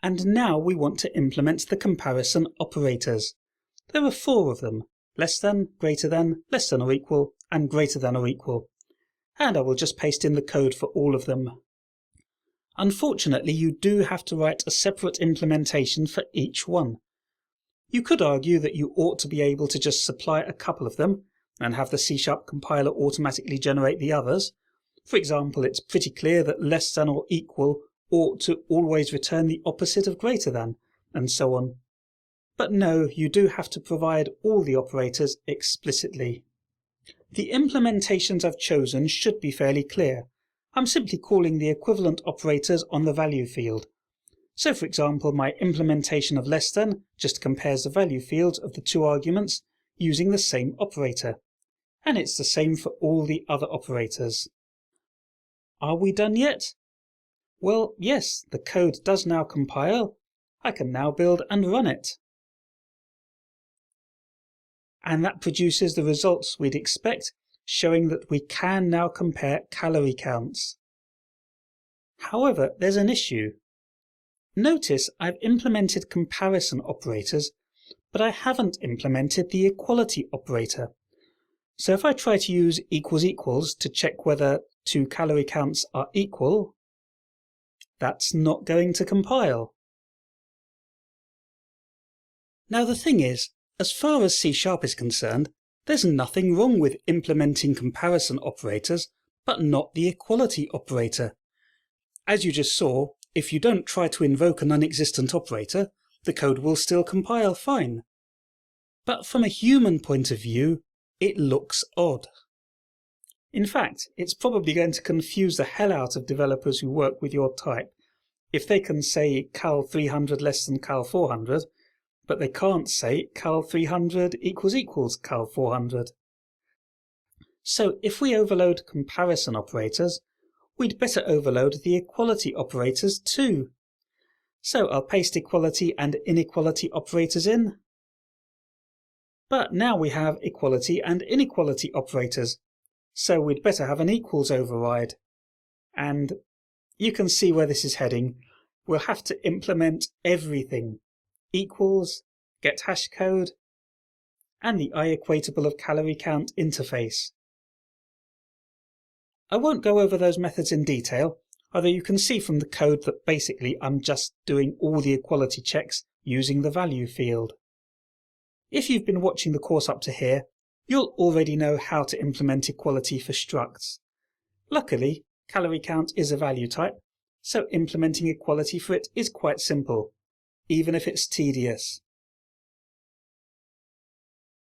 And now we want to implement the comparison operators. There are 4 of them: less than, less than or equal, and greater than or equal. And I will just paste in the code for all of them. Unfortunately, you do have to write a separate implementation for each one. You could argue that you ought to be able to just supply a couple of them and have the C# compiler automatically generate the others. For example, it's pretty clear that less than or equal ought to always return the opposite of greater than, and so on. But no, you do have to provide all the operators explicitly. The implementations I've chosen should be fairly clear. I'm simply calling the equivalent operators on the value field. So for example, my implementation of less than just compares the value fields of the 2 arguments using the same operator. And it's the same for all the other operators. Are we done yet? Well, yes, the code does now compile. I can now build and run it. And that produces the results we'd expect, showing that we can now compare calorie counts. However, there's an issue. Notice I've implemented comparison operators, but I haven't implemented the equality operator. So if I try to use equals equals to check whether 2 calorie counts are equal, that's not going to compile. Now the thing is, as far as C# is concerned, there's nothing wrong with implementing comparison operators, but not the equality operator. As you just saw, if you don't try to invoke a non-existent operator, the code will still compile fine. But from a human point of view, it looks odd. In fact, it's probably going to confuse the hell out of developers who work with your type if they can say cal 300 less than cal 400, but they can't say cal 300 equals cal 400. So if we overload comparison operators, we'd better overload the equality operators too. So I'll paste equality and inequality operators in. But now we have equality and inequality operators, so we'd better have an equals override. And you can see where this is heading. We'll have to implement everything. Equals, get hashcode, and the IEquatable of calorie count interface. I won't go over those methods in detail, although you can see from the code that basically I'm just doing all the equality checks using the value field. If you've been watching the course up to here, you'll already know how to implement equality for structs. Luckily, calorie count is a value type, so implementing equality for it is quite simple, even if it's tedious.